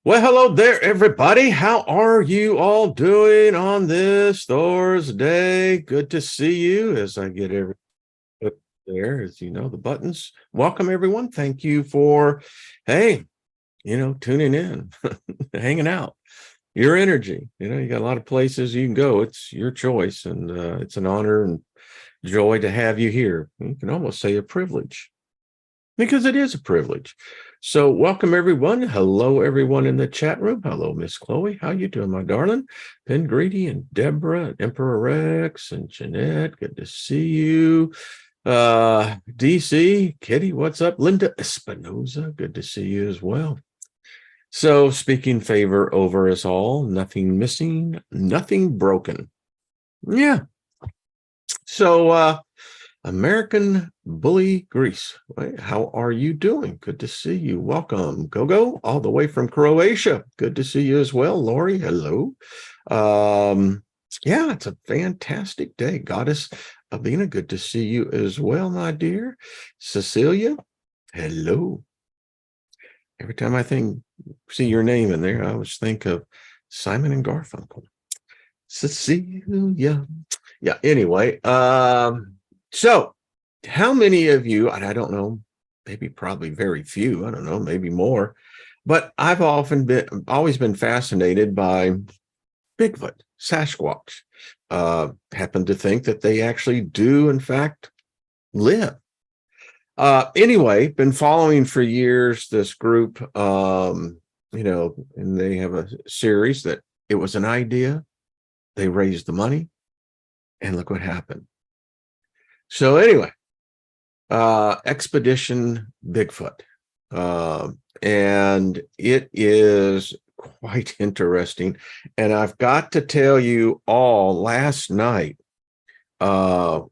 Well, hello there, everybody. How are you all doing on this Thursday? Good to see you as I get every up there, as you know, the buttons. Welcome, everyone. Thank you for, hey, tuning in, hanging out, your energy. You got a lot of places you can go. It's your choice, and it's an honor and joy to have you here. You can almost say a privilege because it is a privilege. So welcome everyone. Hello everyone in the chat room. Hello Miss Chloe. How you doing, my darling? Ben Greedy and Deborah and Emperor Rex and Jeanette. Good to see you. DC, Kitty, what's up? Linda Espinoza, good to see you as well. So speaking favor over us all, nothing missing, nothing broken. Yeah. So American Bully Greece. How are you doing? Good to see you. Welcome. Gogo, all the way from Croatia. Good to see you as well. Lori, hello. Yeah, it's a fantastic day. Goddess Abina, good to see you as well, my dear. Cecilia, hello. Every time I see your name in there, I always think of Simon and Garfunkel. Cecilia. Yeah, anyway, so how many of you, and I don't know, probably very few, I don't know, maybe more, but I've always been fascinated by Bigfoot, Sasquatch. Happen to think that they actually do, in fact, live. Anyway, been following for years this group, and they have a series that it was an idea. They raised the money, and look what happened. So anyway, Expedition Bigfoot. And it is quite interesting. And I've got to tell you all, last night was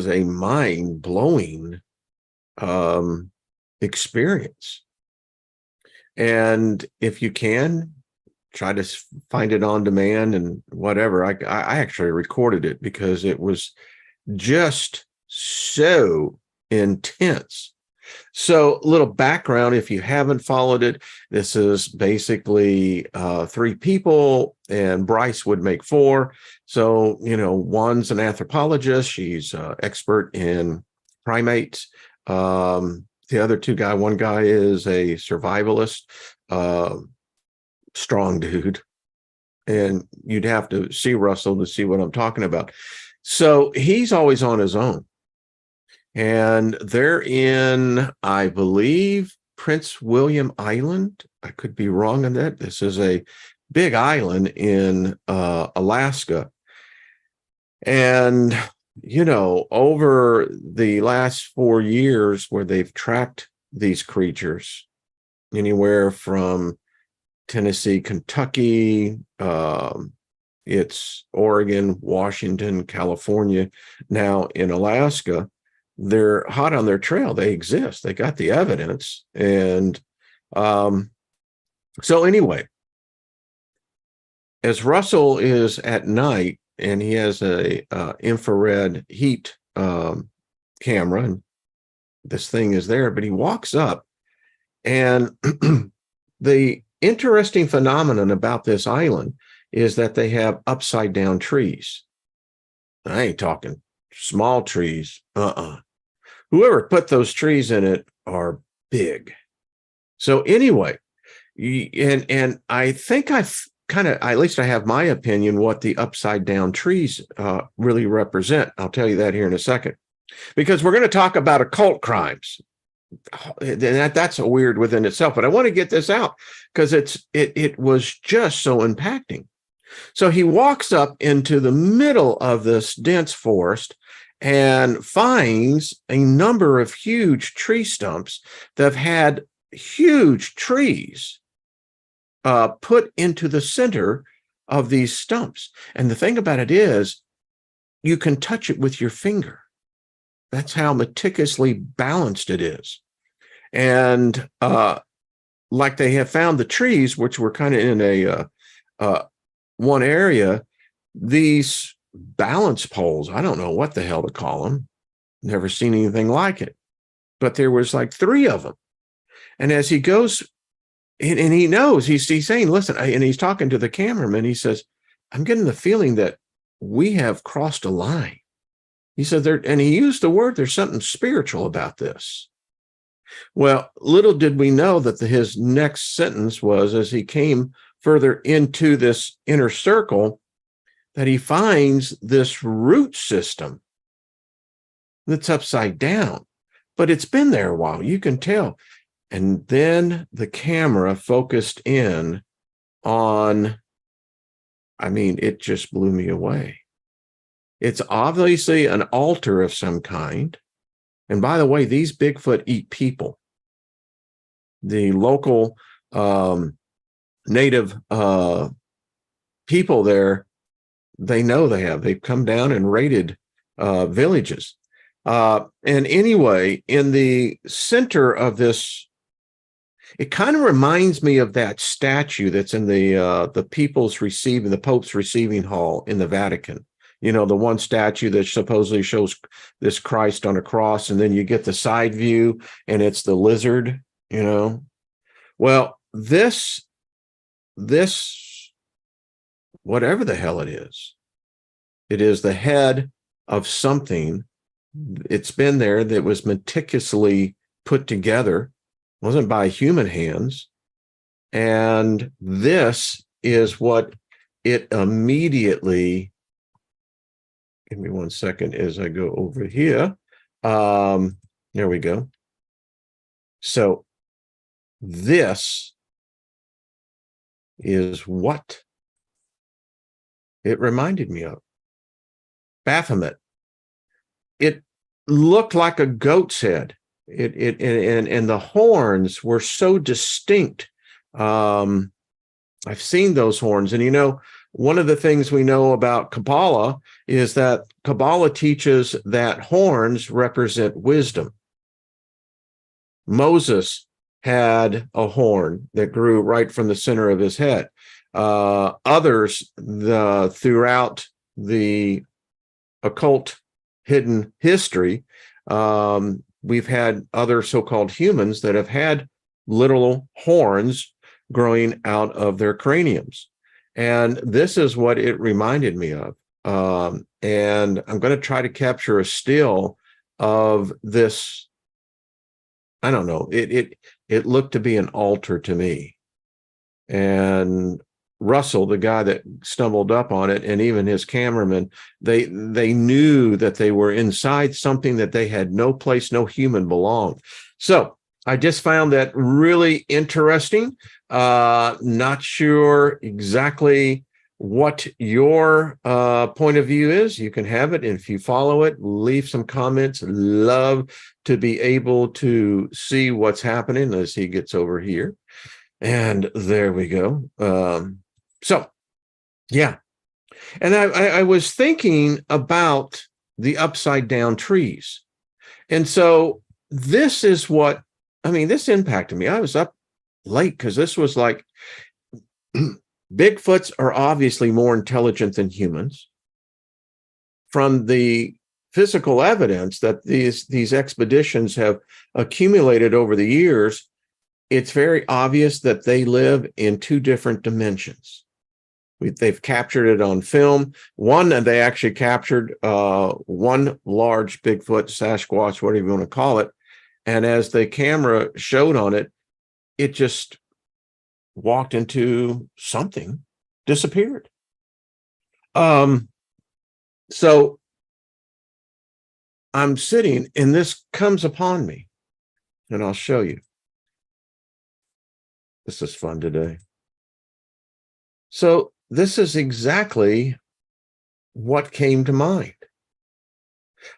a mind-blowing experience. And if you can, try to find it on demand and whatever. I actually recorded it because it was just so intense. So a little background, if you haven't followed it, this is basically 3 people and Bryce would make 4. So, one's an anthropologist. She's expert in primates. The other one guy is a survivalist, strong dude. And you'd have to see Russell to see what I'm talking about. So he's always on his own. And they're in, I believe, Prince William Island. I could be wrong on that. This is a big island in Alaska. And, over the last 4 years where they've tracked these creatures, anywhere from Tennessee, Kentucky, it's Oregon, Washington, California. Now in Alaska, they're hot on their trail. They exist. They got the evidence. And so anyway, as Russell is at night and he has a infrared heat camera, and this thing is there, but he walks up, and the interesting phenomenon about this island is that they have upside down trees. I ain't talking small trees. Whoever put those trees in it are big. So anyway, and I think I've at least I have my opinion what the upside down trees really represent. I'll tell you that here in a second, because we're going to talk about occult crimes. And that's a weird within itself, but I want to get this out because it was just so impacting. So he walks up into the middle of this dense forest and finds a number of huge tree stumps that have had huge trees put into the center of these stumps. And the thing about it is, you can touch it with your finger. That's how meticulously balanced it is. And like they have found the trees, which were kind of in a one area, these balance poles, I don't know what the hell to call them. Never seen anything like it. But there was like 3 of them. And as he goes and he knows, he's saying, listen, and he's talking to the cameraman. He says, I'm getting the feeling that we have crossed a line. He said there, and he used the word, there's something spiritual about this. Well, little did we know that his next sentence was, as he came further into this inner circle, that he finds this root system that's upside down, but it's been there a while, you can tell. And then the camera focused in on, I mean, it just blew me away. It's obviously an altar of some kind. And by the way, these Bigfoot eat people. The local native people there, they know they've come down and raided villages. And anyway, in the center of this, it kind of reminds me of that statue that's in the Pope's receiving hall in the Vatican. You know, the one statue that supposedly shows this Christ on a cross, and then you get the side view and it's the lizard, you know. Well, this, whatever the hell it is the head of something. It's been there, that was meticulously put together, wasn't by human hands. And this is what it immediately, give me 1 second as I go over here. There we go. So this is what it reminded me of. Baphomet. It looked like a goat's head. And the horns were so distinct. I've seen those horns. And, you know, one of the things we know about Kabbalah is that Kabbalah teaches that horns represent wisdom. Moses had a horn that grew right from the center of his head. Others throughout the occult hidden history, we've had other so-called humans that have had literal horns growing out of their craniums. And this is what it reminded me of. And I'm going to try to capture a still of this. I don't know. It looked to be an altar to me. And Russell, the guy that stumbled up on it, and even his cameraman, they knew that they were inside something that they had no place, no human belonged. So I just found that really interesting. Not sure exactly what your point of view is. You can have it. And if you follow it, leave some comments. Love to be able to see what's happening as he gets over here. And there we go. So, yeah. And I was thinking about the upside down trees. And so this is what, I mean, this impacted me. I was up late because this was like, Bigfoots are obviously more intelligent than humans. From the physical evidence that these expeditions have accumulated over the years, it's very obvious that they live in two different dimensions. They've captured it on film. One, they actually captured one large Bigfoot, Sasquatch, whatever you want to call it. And as the camera showed on it, it just walked into something, disappeared. So I'm sitting, and this comes upon me, and I'll show you. This is fun today. So this is exactly what came to mind.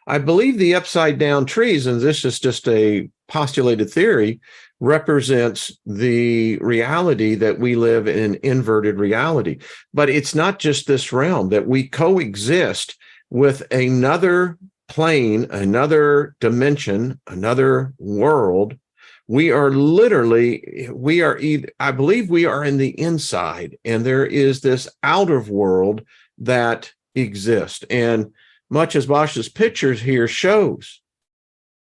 I believe the upside down trees, and this is just a postulated theory, represents the reality that we live in an inverted reality. But it's not just this realm, that we coexist with another plane, another dimension, another world. We are literally, I believe we are in the inside, and there is this outer world that exists. And much as Bosch's pictures here shows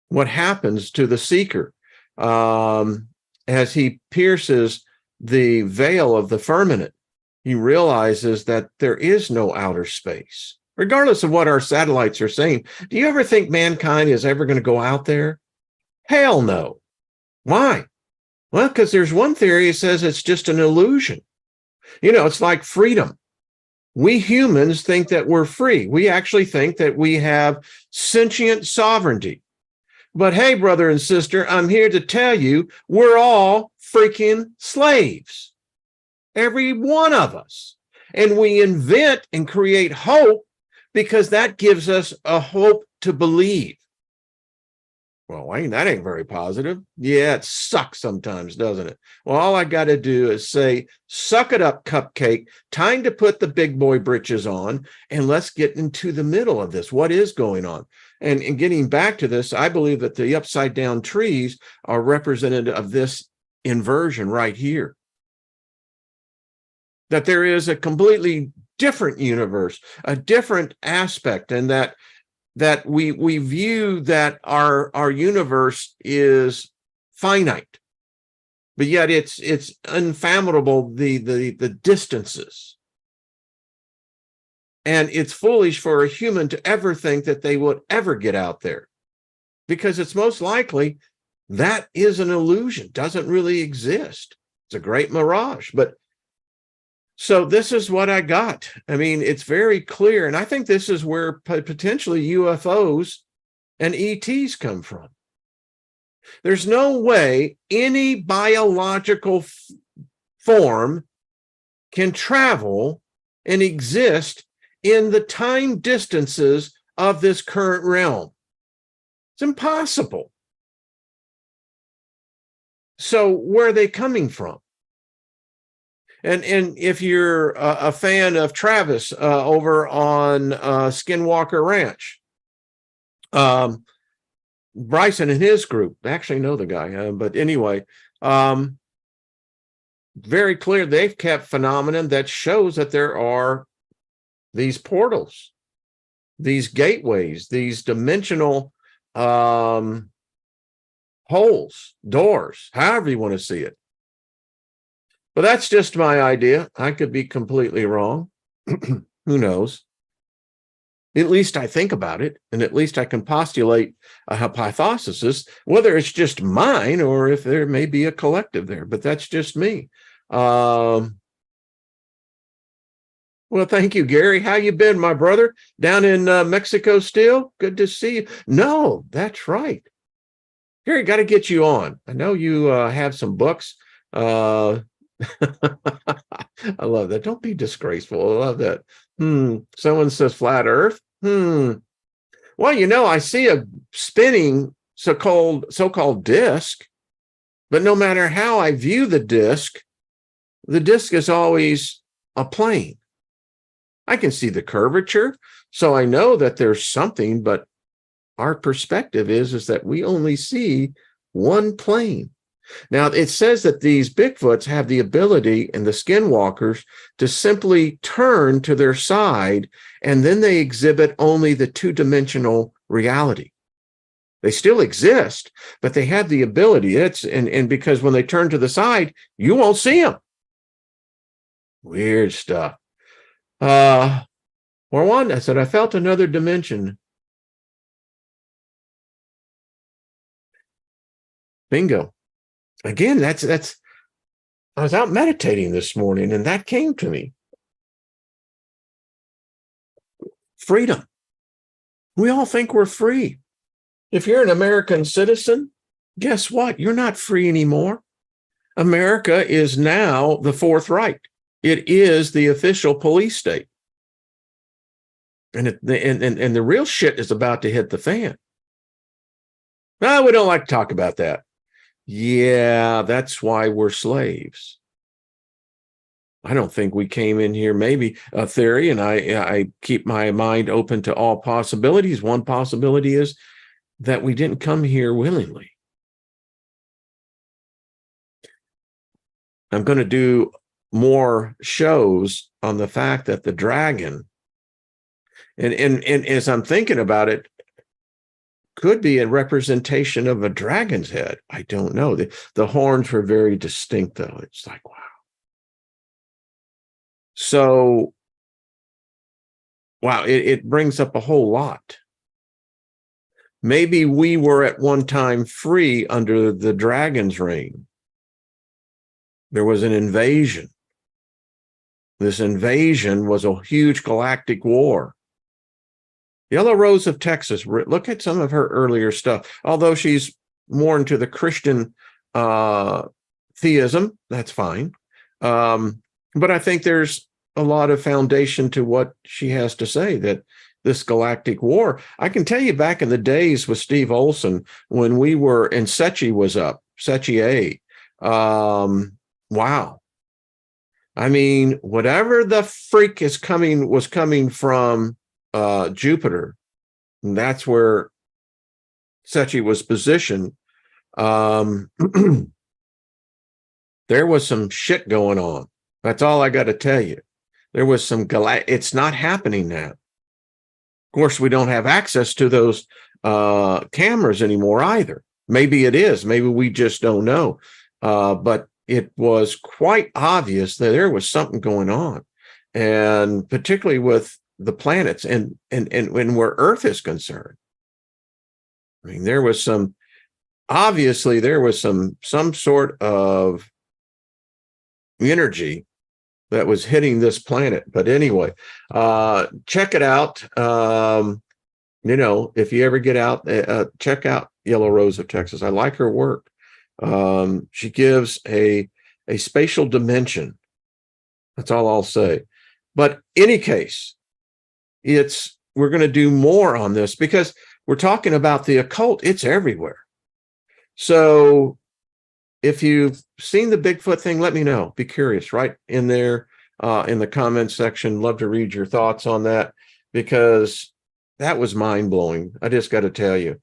what happens to the seeker as he pierces the veil of the firmament, he realizes that there is no outer space, regardless of what our satellites are saying. Do you ever think mankind is ever going to go out there? Hell no. Why? Well, because there's one theory that says it's just an illusion. You know, it's like freedom. We humans think that we're free. We actually think that we have sentient sovereignty. But hey, brother and sister, I'm here to tell you, we're all freaking slaves. Every one of us. And we invent and create hope because that gives us a hope to believe. Well, Wayne, that ain't very positive. Yeah, it sucks sometimes, doesn't it? Well, all I got to do is say, suck it up, cupcake. Time to put the big boy britches on, and let's get into the middle of this. What is going on? And getting back to this, I believe that the upside down trees are representative of this inversion right here. That there is a completely different universe, a different aspect, and that we view that our universe is finite, but yet it's unfathomable, the distances. And it's foolish for a human to ever think that they would ever get out there, because it's most likely that is an illusion, doesn't really exist. It's a great mirage. But so this is what I got. I mean, it's very clear. And I think this is where potentially UFOs and ETs come from. There's no way any biological form can travel and exist in the time distances of this current realm. It's impossible. So where are they coming from? And if you're a fan of Travis over on Skinwalker Ranch, Bryson and his group, I actually know the guy, but anyway, very clear they've kept phenomenon that shows that there are these portals, these gateways, these dimensional holes, doors, however you want to see it. But that's just my idea. I could be completely wrong. Who knows? At least I think about it, and at least I can postulate a hypothesis, whether it's just mine or if there may be a collective there. But that's just me. Well, thank you, Gary. How you been, my brother? Down in Mexico still? Good to see you. No, that's right. Gary, got to get you on. I know you have some books. I love that. Don't be disgraceful. I love that. Someone says flat earth. Well, you know, I see a spinning so-called disc, but no matter how I view the disc is always a plane. I can see the curvature, so I know that there's something, but our perspective is that we only see one plane. Now, it says that these Bigfoots have the ability, and the skinwalkers, to simply turn to their side, and then they exhibit only the two-dimensional reality. They still exist, but they have the ability. And because when they turn to the side, you won't see them. Weird stuff. Or one, I said, I felt another dimension. Bingo. Again, that's I was out meditating this morning, and that came to me. Freedom. We all think we're free. If you're an American citizen, guess what? You're not free anymore. America is now the Fourth Reich. It is the official police state. And the real shit is about to hit the fan. No, we don't like to talk about that. Yeah, that's why we're slaves. I don't think we came in here, maybe a theory, and I keep my mind open to all possibilities. One possibility is that we didn't come here willingly. I'm going to do more shows on the fact that the dragon, and as I'm thinking about it, could be a representation of a dragon's head. I don't know. The horns were very distinct, though. It's like, wow. So, wow, it brings up a whole lot. Maybe we were at one time free under the dragon's reign. There was an invasion. This invasion was a huge galactic war. Yellow Rose of Texas, look at some of her earlier stuff. Although she's more into the Christian theism, that's fine. But I think there's a lot of foundation to what she has to say, that this galactic war. I can tell you back in the days with Steve Olson, when we were, and Secchi was up, Secchi A. Wow. I mean, whatever the freak was coming from Jupiter, and that's where Secchi was positioned. There was some shit going on. That's all I got to tell you. There was some it's not happening now. Of course, we don't have access to those cameras anymore either. Maybe it is. Maybe we just don't know. But it was quite obvious that there was something going on, and particularly with the planets and where Earth is concerned. I mean, there was some sort of energy that was hitting this planet. But anyway, check it out. If you ever get out, check out Yellow Rose of Texas. I like her work. She gives a spatial dimension. That's all I'll say. But any case, we're going to do more on this because we're talking about the occult. It's everywhere. So if you've seen the Bigfoot thing, let me know. Be curious, right in there in the comments section. Love to read your thoughts on that, because that was mind-blowing. I just got to tell you.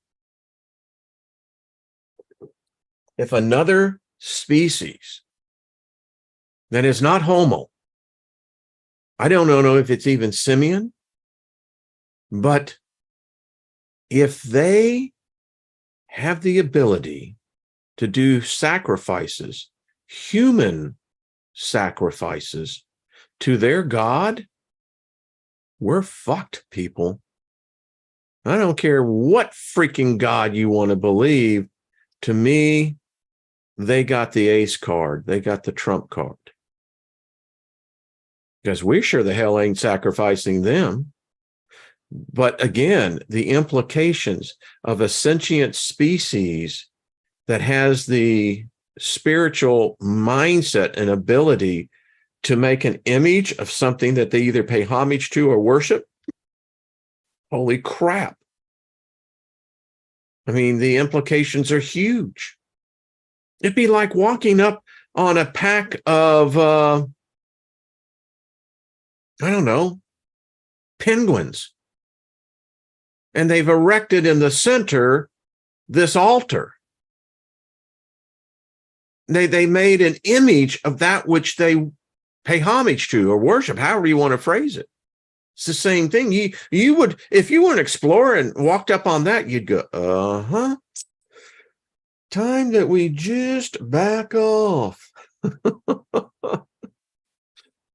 If another species that is not Homo, I don't know if it's even simian, but if they have the ability to do sacrifices, human sacrifices to their God, we're fucked, people. I don't care what freaking God you want to believe. To me, they got the ace card. They got the trump card. Because we sure the hell ain't sacrificing them. But again, the implications of a sentient species that has the spiritual mindset and ability to make an image of something that they either pay homage to or worship. Holy crap. I mean, the implications are huge. It'd be like walking up on a pack of, I don't know, penguins. And they've erected in the center this altar. They made an image of that which they pay homage to or worship, however you want to phrase it. It's the same thing. You would, if you were an explorer and walked up on that, you'd go, time that we just back off.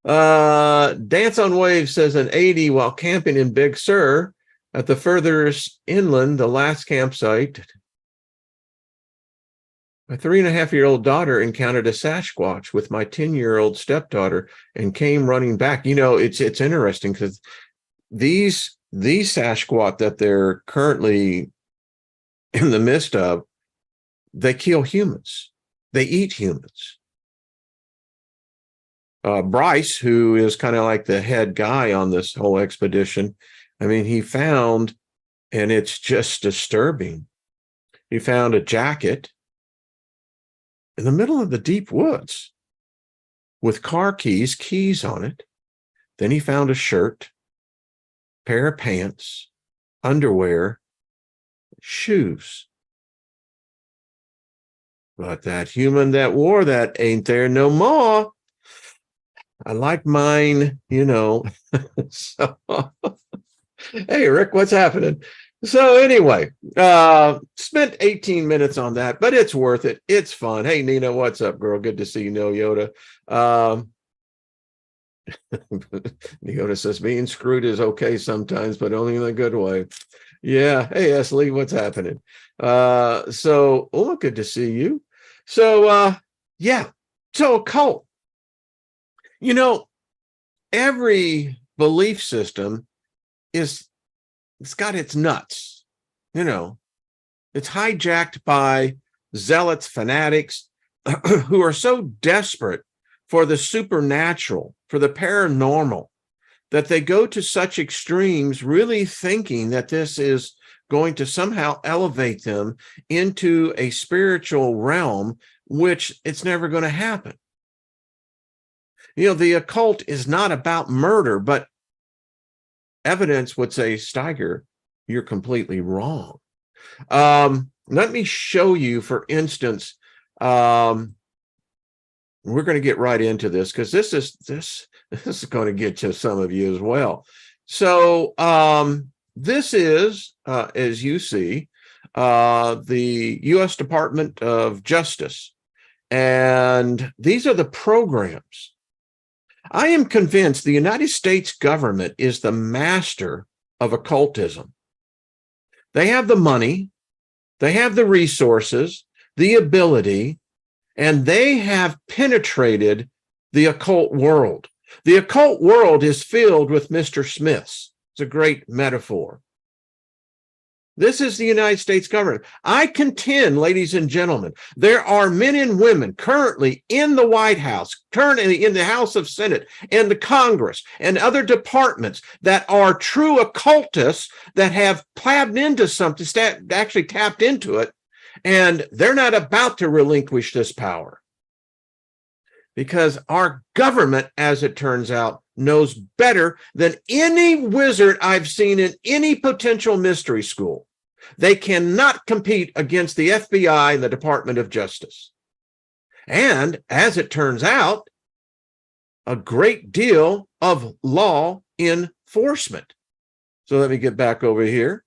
Dance on Waves says an 80 while camping in Big Sur at the furthest inland, the last campsite. My 3.5-year-old daughter encountered a Sasquatch with my 10-year-old stepdaughter and came running back. You know, it's interesting because these Sasquatch that they're currently in the midst of, they kill humans. They eat humans. Bryce, who is kind of like the head guy on this whole expedition, I mean, he found, and it's just disturbing, he found a jacket in the middle of the deep woods with car keys on it. Then he found a shirt, pair of pants, underwear, shoes. But that human that wore that ain't there no more. I like mine, you know. So, hey, Rick, what's happening? So anyway, spent 18 minutes on that, but it's worth it. It's fun. Hey, Nina, what's up, girl? Good to see you, No Yoda. Neota says being screwed is okay sometimes, but only in a good way. Yeah. Hey, Esley, what's happening? Good to see you. Yeah. So occult. Every belief system it's got its nuts. It's hijacked by zealots, fanatics who are so desperate for the supernatural, for the paranormal, that they go to such extremes, really thinking that this is going to somehow elevate them into a spiritual realm, which it's never going to happen. The occult is not about murder, but evidence would say, Steiger, you're completely wrong. Let me show you, for instance, we're going to get right into this because this is going to get to some of you as well. So this is, as you see, the U.S. Department of Justice, and these are the programs. I am convinced the United States government is the master of occultism. They have the money, they have the resources, the ability, and they have penetrated the occult world. The occult world is filled with Mr. Smiths. It's a great metaphor. This is the United States government. I contend, ladies and gentlemen, there are men and women currently in the White House, currently in the House of Senate, and the Congress, and other departments that are true occultists that have plabbed into something, actually tapped into it, and they're not about to relinquish this power. Because our government, as it turns out, knows better than any wizard I've seen in any potential mystery school. They cannot compete against the FBI and the Department of Justice. And as it turns out, a great deal of law enforcement. So let me get back over here.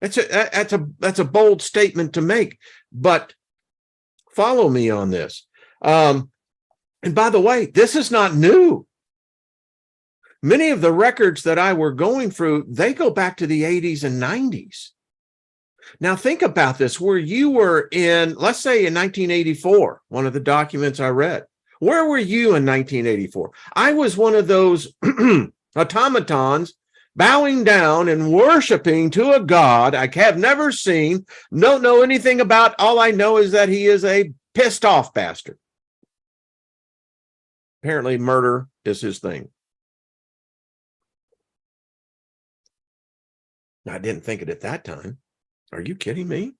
That's a bold statement to make, but follow me on this. And by the way, this is not new. Many of the records that I were going through, they go back to the 80s and 90s. Now think about this, where you were in, let's say in 1984, one of the documents I read. Where were you in 1984? I was one of those automatons bowing down and worshiping to a God I have never seen, don't know anything about. All I know is that he is a pissed off bastard. Apparently murder is his thing. I didn't think it at that time. Are you kidding me?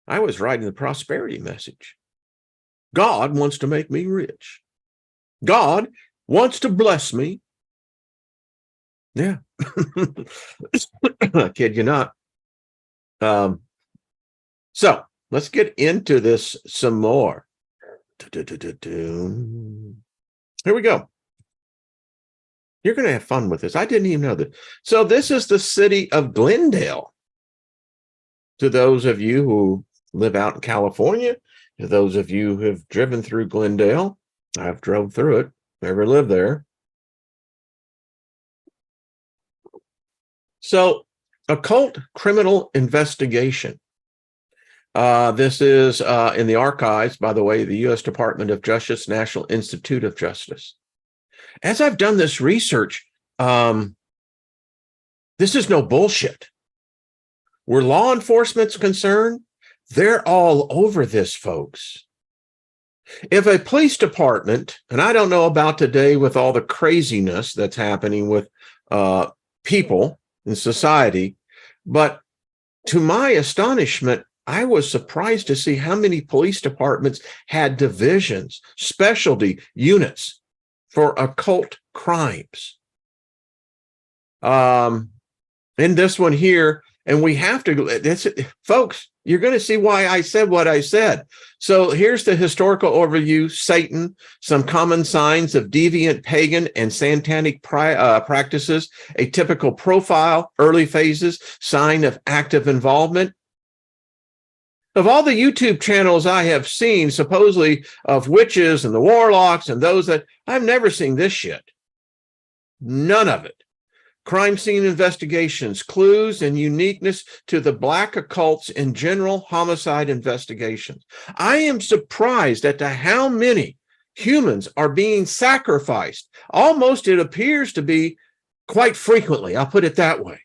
I was writing the prosperity message. God wants to make me rich. God wants to bless me. Yeah. I kid you not. So let's get into this some more. Here we go. You're going to have fun with this. I didn't even know that. So this is the city of Glendale. To those of you who live out in California, to those of you who have driven through Glendale, I've drove through it, never lived there. So, occult criminal investigation. This is in the archives, by the way, the U.S. Department of Justice, National Institute of Justice. As I've done this research, this is no bullshit. Where law enforcement's concerned, they're all over this, folks. If a police department, and I don't know about today with all the craziness that's happening with people in society, but to my astonishment, I was surprised to see how many police departments had divisions, specialty units for occult crimes. In this one here, and we have to, folks, you're going to see why I said what I said. So here's the historical overview: Satan, some common signs of deviant pagan and satanic practices, a typical profile, early phases, sign of active involvement. Of all the YouTube channels I have seen, supposedly of witches and the warlocks and those that, I've never seen this shit. None of it. Crime scene investigations, clues, and uniqueness to the Black occults in general homicide investigations. I am surprised at how many humans are being sacrificed. Almost, it appears to be quite frequently. I'll put it that way.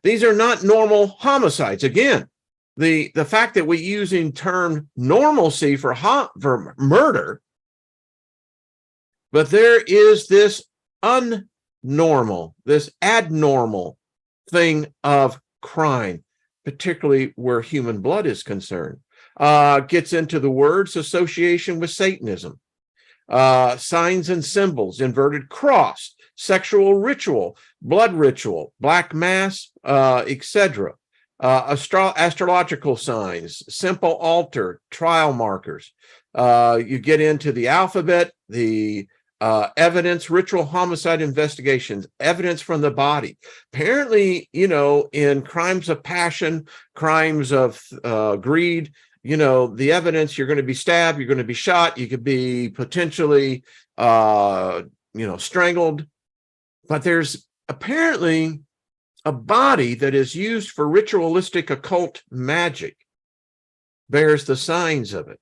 These are not normal homicides. Again, the fact that we use in term normalcy for murder, but there is this unnormal, this abnormal thing of crime, particularly where human blood is concerned. Gets into the words association with Satanism, signs and symbols, inverted cross, sexual ritual, blood ritual, black mass, etc. Astrological signs, simple altar, trial markers. You get into the alphabet, the evidence, ritual homicide investigations, evidence from the body. Apparently, in crimes of passion, crimes of greed, the evidence, you're going to be stabbed, you're going to be shot, you could be potentially, strangled. But there's apparently a body that is used for ritualistic occult magic, bears the signs of it.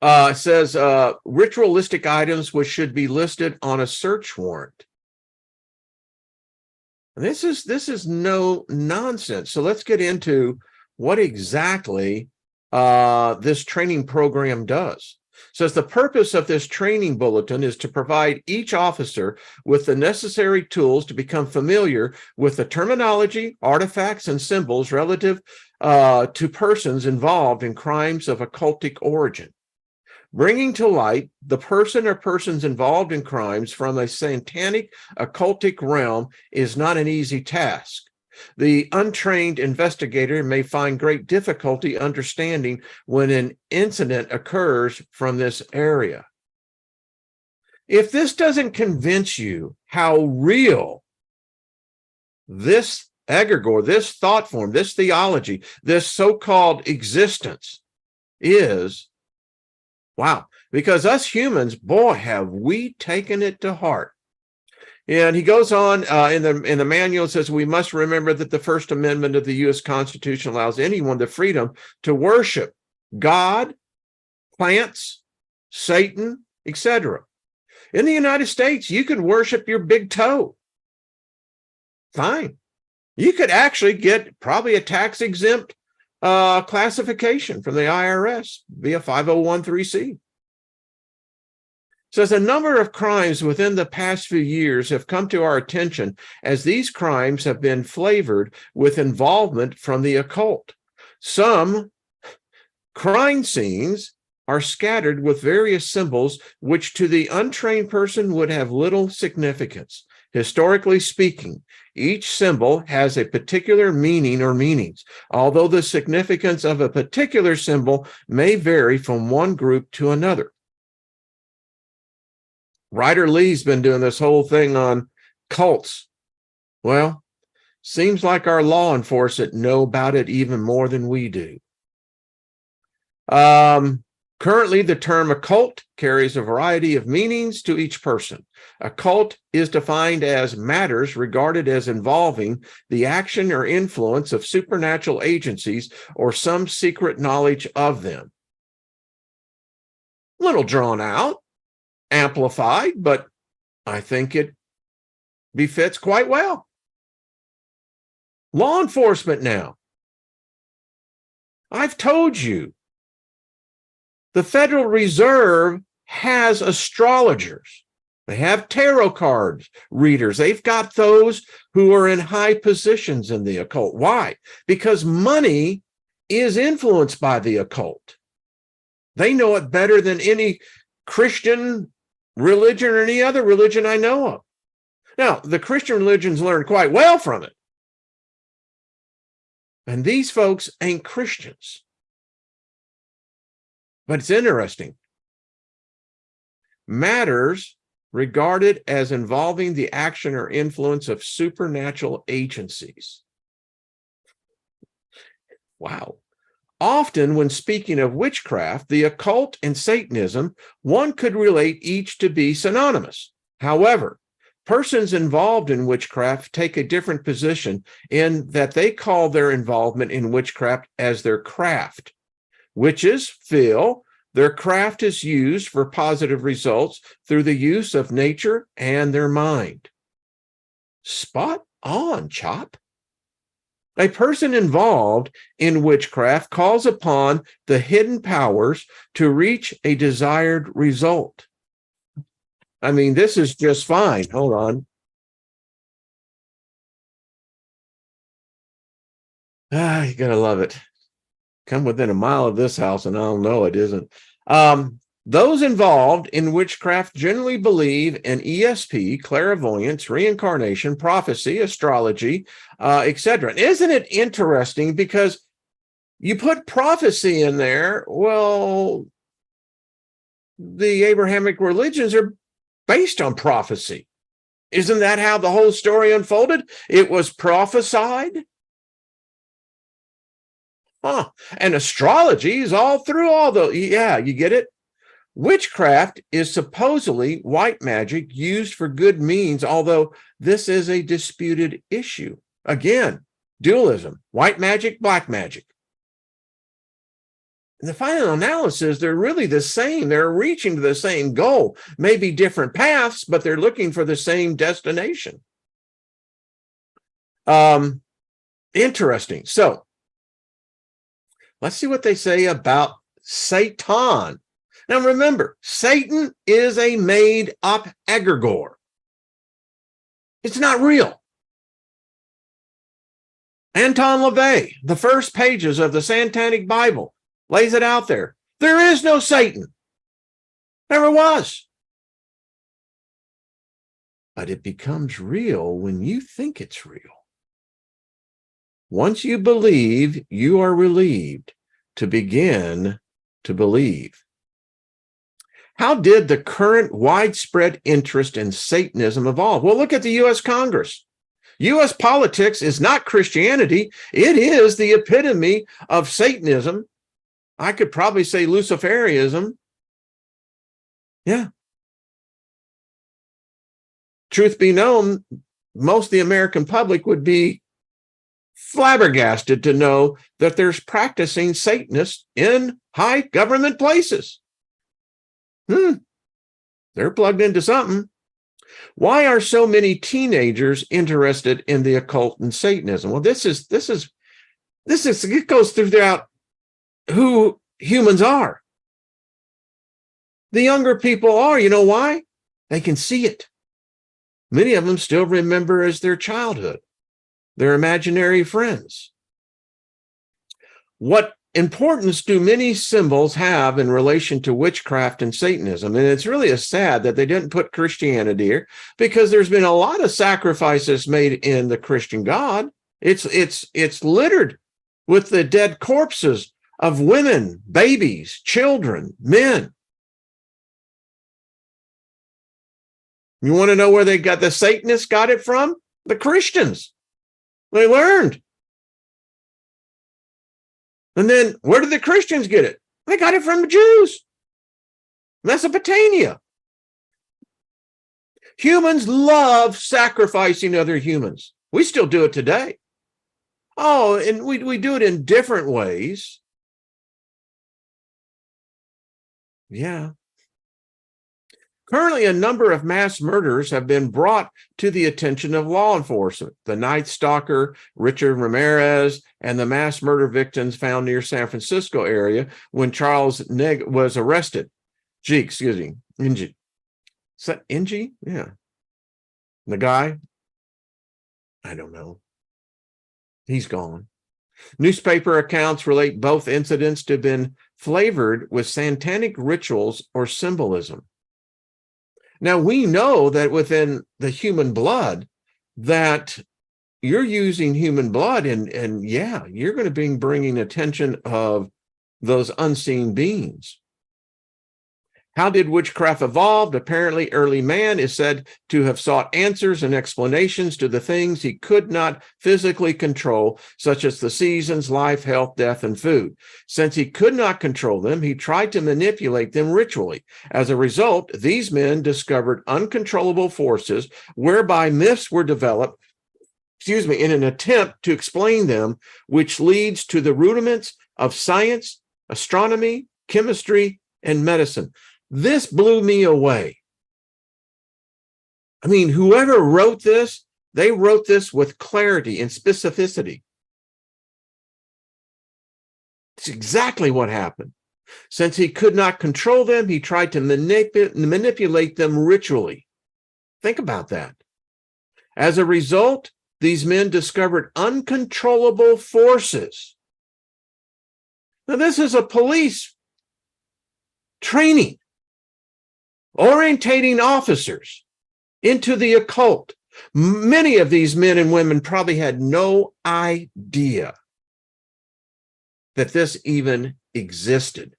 It says ritualistic items which should be listed on a search warrant. And this is no nonsense. So let's get into what exactly this training program does. It says the purpose of this training bulletin is to provide each officer with the necessary tools to become familiar with the terminology, artifacts, and symbols relative to persons involved in crimes of occultic origin. Bringing to light the person or persons involved in crimes from a satanic occultic realm is not an easy task. The untrained investigator may find great difficulty understanding when an incident occurs from this area. If this doesn't convince you how real this egregore, this thought form, this theology, this so-called existence is, wow, because us humans, boy, have we taken it to heart. And he goes on in the manual, it says, we must remember that the First Amendment of the U.S. Constitution allows anyone the freedom to worship God, plants, Satan, etc. In the United States, you could worship your big toe. Fine. You could actually get probably a tax-exempt classification from the IRS via 501(c)(3). Says a number of crimes within the past few years have come to our attention as these crimes have been flavored with involvement from the occult. Some crime scenes are scattered with various symbols which to the untrained person would have little significance. Historically speaking, each symbol has a particular meaning or meanings, although the significance of a particular symbol may vary from one group to another. Ryder Lee's been doing this whole thing on cults. Well, seems like our law enforcement know about it even more than we do. Currently, the term occult carries a variety of meanings to each person. Occult is defined as matters regarded as involving the action or influence of supernatural agencies or some secret knowledge of them. A little drawn out, amplified, but I think it befits quite well. Law enforcement now. I've told you, the Federal Reserve has astrologers. They have tarot cards readers. They've got those who are in high positions in the occult. Why? Because money is influenced by the occult. They know it better than any Christian religion or any other religion I know of. Now, the Christian religions learn quite well from it. And these folks ain't Christians. But it's interesting. Matters regarded as involving the action or influence of supernatural agencies. Wow. Often, when speaking of witchcraft, the occult, and Satanism, one could relate each to be synonymous. However, persons involved in witchcraft take a different position in that they call their involvement in witchcraft as their craft. Witches feel their craft is used for positive results through the use of nature and their mind. Spot on, Chop. A person involved in witchcraft calls upon the hidden powers to reach a desired result. I mean, this is just fine. Hold on. You gotta love it. Come within a mile of this house and I'll know it isn't. Those involved in witchcraft generally believe in ESP, clairvoyance, reincarnation, prophecy, astrology, etc. Isn't it interesting? Because you put prophecy in there. Well, the Abrahamic religions are based on prophecy. Isn't that how the whole story unfolded? It was prophesied. And astrology is all through all the, yeah, you get it? Witchcraft is supposedly white magic used for good means, although this is a disputed issue. Again, dualism, white magic, black magic. In the final analysis, they're really the same. They're reaching to the same goal, maybe different paths, but they're looking for the same destination. Interesting. So let's see what they say about Satan. Now remember, Satan is a made-up egregore. It's not real. Anton LaVey, the first pages of the Satanic Bible, lays it out there. There is no Satan. Never was. But it becomes real when you think it's real. Once you believe, you are relieved to begin to believe. How did the current widespread interest in Satanism evolve? Well, look at the U.S. Congress. U.S. politics is not Christianity. It is the epitome of Satanism. I could probably say Luciferianism. Yeah. Truth be known, most of the American public would be flabbergasted to know that there's practicing Satanists in high government places. They're plugged into something. Why are so many teenagers interested in the occult and Satanism? Well, this it goes throughout who humans are. The younger people are, you know why? They can see it. Many of them still remember as their childhood, their imaginary friends. What importance do many symbols have in relation to witchcraft and Satanism? And it's really sad that they didn't put Christianity here, because there's been a lot of sacrifices made in the Christian God. It's littered with the dead corpses of women, babies, children, men. You want to know where they got the Satanists got it from? The Christians. They learned. And then where did the Christians get it? They got it from the Jews. Mesopotamia. Humans love sacrificing other humans. We still do it today. Oh, and we do it in different ways. Yeah. Currently, a number of mass murders have been brought to the attention of law enforcement. The Night Stalker, Richard Ramirez, and the mass murder victims found near San Francisco area when Charles Neg was arrested. Ng. Is that Ng? Yeah. The guy? I don't know. He's gone. Newspaper accounts relate both incidents to have been flavored with satanic rituals or symbolism. Now, we know that within the human blood, that you're using human blood, and yeah, you're going to be bringing attention of those unseen beings. How did witchcraft evolve? Apparently, early man is said to have sought answers and explanations to the things he could not physically control, such as the seasons, life, health, death, and food. Since he could not control them, he tried to manipulate them ritually. As a result, these men discovered uncontrollable forces whereby myths were developed, in an attempt to explain them, which leads to the rudiments of science, astronomy, chemistry, and medicine. This blew me away. I mean, whoever wrote this, they wrote this with clarity and specificity. It's exactly what happened. Since he could not control them, he tried to manipulate them ritually. Think about that. As a result, these men discovered uncontrollable forces. Now, this is a police training, orientating officers into the occult. Many of these men and women probably had no idea that this even existed,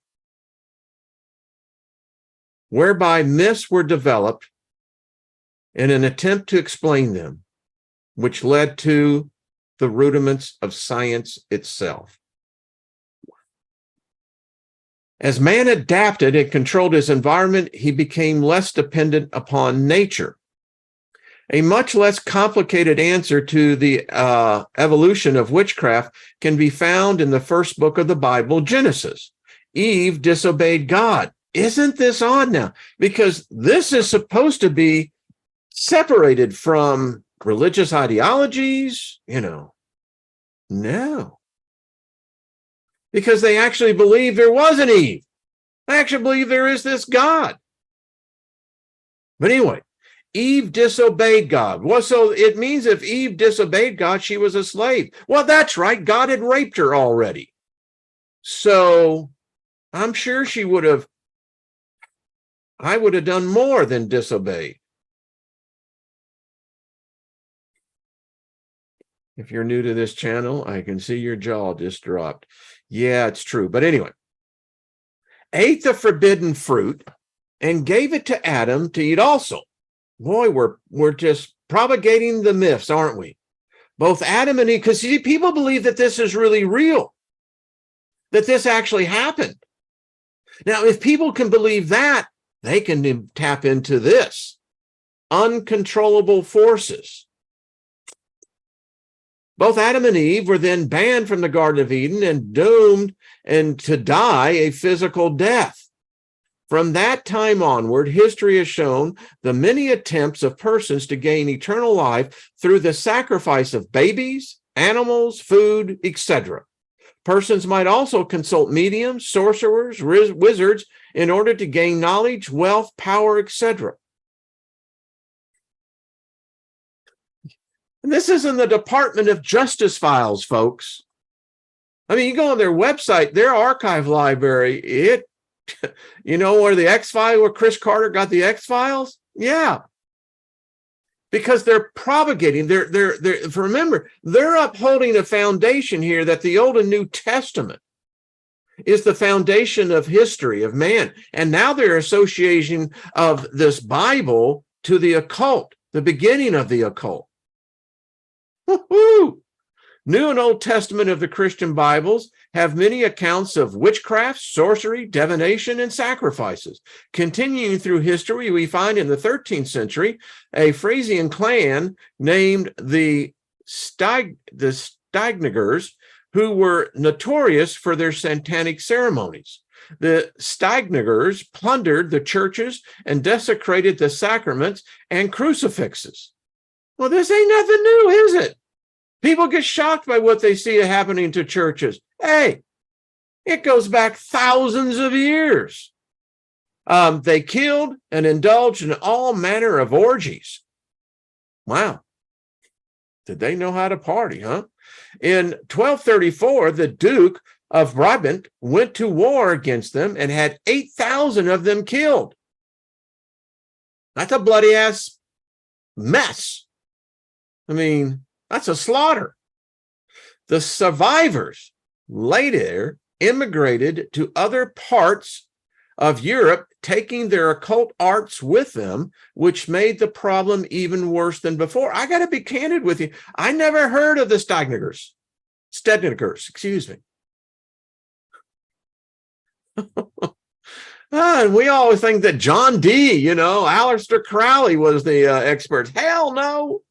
whereby myths were developed in an attempt to explain them, which led to the rudiments of science itself. As man adapted and controlled his environment, he became less dependent upon nature. A much less complicated answer to the evolution of witchcraft can be found in the first book of the Bible, Genesis. Eve disobeyed God. Isn't this odd now? Because this is supposed to be separated from religious ideologies, No. Because they actually believe there was an Eve. They actually believe there is this God. But anyway, Eve disobeyed God. Well, so it means if Eve disobeyed God, she was a slave. Well, that's right. God had raped her already. So I'm sure I would have done more than disobey. If you're new to this channel, I can see your jaw just dropped. Yeah, it's true. But anyway, ate the forbidden fruit and gave it to Adam to eat also. Boy, we're just propagating the myths, aren't we? Both Adam and Eve, because people believe that this is really real, that this actually happened. Now, if people can believe that, they can tap into this. Uncontrollable forces. Both Adam and Eve were then banned from the Garden of Eden and doomed to die a physical death. From that time onward, history has shown the many attempts of persons to gain eternal life through the sacrifice of babies, animals, food, etc. Persons might also consult mediums, sorcerers, wizards in order to gain knowledge, wealth, power, etc. And this is in the Department of Justice files, folks. I mean, you go on their website, their archive library, where the X-File, where Chris Carter got the X-Files? Yeah. Because they're propagating, remember, they're upholding a foundation here that the Old and New Testament is the foundation of history, of man. And now they're associating of this Bible to the occult, the beginning of the occult. Woo-hoo! New and Old Testament of the Christian Bibles have many accounts of witchcraft, sorcery, divination, and sacrifices. Continuing through history, we find in the 13th century a Frisian clan named the Steigners, who were notorious for their satanic ceremonies. The Steigners plundered the churches and desecrated the sacraments and crucifixes. Well, this ain't nothing new, is it? People get shocked by what they see happening to churches. Hey, it goes back thousands of years. They killed and indulged in all manner of orgies. Wow. Did they know how to party, huh? In 1234, the Duke of Brabant went to war against them and had 8,000 of them killed. That's a bloody-ass mess. I mean, that's a slaughter. The survivors later immigrated to other parts of Europe, taking their occult arts with them, which made the problem even worse than before. I got to be candid with you. I never heard of the Stednikers, excuse me. And we always think that John Dee, Aleister Crowley was the expert. Hell no.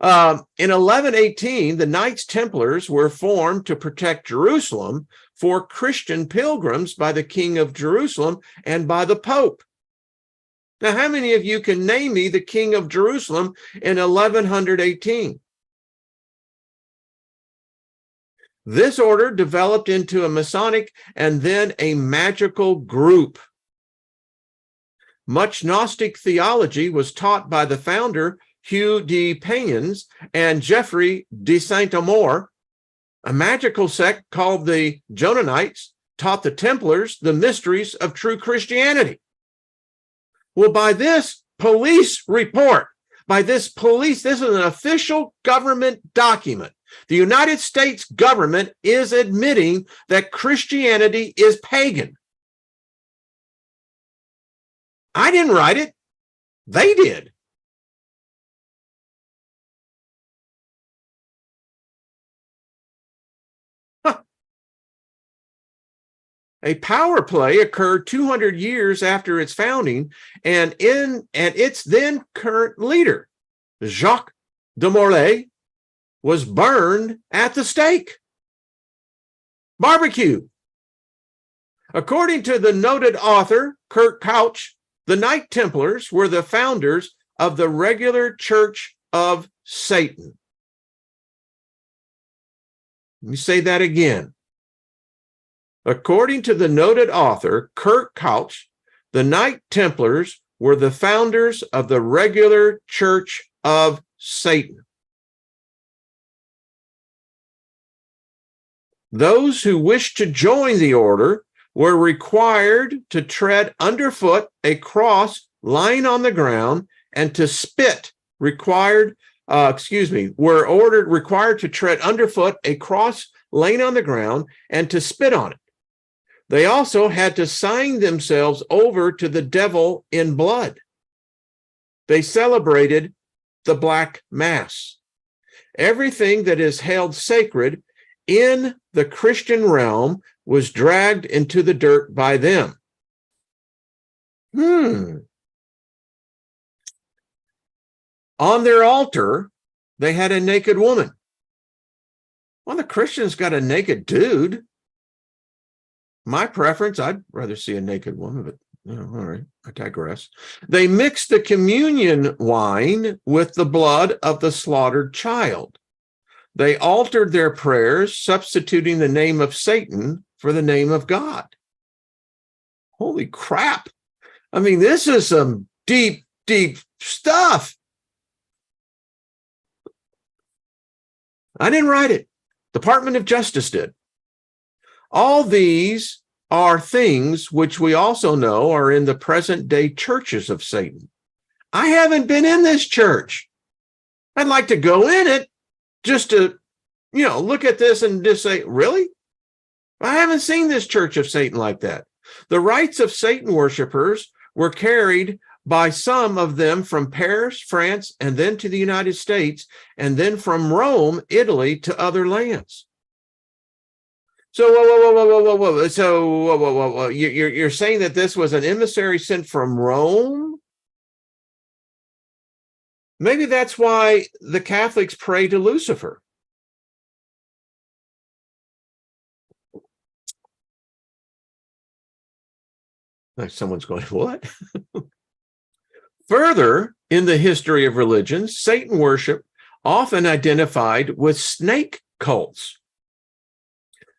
In 1118, the Knights Templars were formed to protect Jerusalem for Christian pilgrims by the King of Jerusalem and by the Pope. Now, how many of you can name me the King of Jerusalem in 1118? This order developed into a Masonic and then a magical group. Much Gnostic theology was taught by the founder, Hugh de Payens and Geoffrey de Saint-Amour. A magical sect called the Jonanites taught the Templars the mysteries of true Christianity. Well, by this police report, this is an official government document. The United States government is admitting that Christianity is pagan. I didn't write it. They did. A power play occurred 200 years after its founding, and its then current leader, Jacques de Molay, was burned at the stake. Barbecue. According to the noted author, Kurt Couch, the Knight Templars were the founders of the regular Church of Satan. Let me say that again. According to the noted author, Kurt Couch, the Knight Templars were the founders of the regular Church of Satan. Those who wished to join the order were required to tread underfoot a cross lying on the ground and to spit required to tread underfoot a cross laying on the ground and to spit on it. They also had to sign themselves over to the devil in blood. They celebrated the Black Mass. Everything that is held sacred in the Christian realm was dragged into the dirt by them. On their altar, they had a naked woman. Well, the Christians got a naked dude. My preference, I'd rather see a naked woman, but all right, I digress. They mixed the communion wine with the blood of the slaughtered child. They altered their prayers, substituting the name of Satan for the name of God. Holy crap. I mean, this is some deep, deep stuff. I didn't write it. Department of Justice did. All these are things which we also know are in the present day churches of Satan. I haven't been in this church. I'd like to go in it just to, look at this and just say, really? I haven't seen this church of Satan like that. The rites of Satan worshipers were carried by some of them from Paris, France, and then to the United States, and then from Rome, Italy, to other lands. So, whoa. So, you're saying that this was an emissary sent from Rome? Maybe that's why the Catholics pray to Lucifer. Like someone's going, what? Further, in the history of religion, Satan worship often identified with snake cults.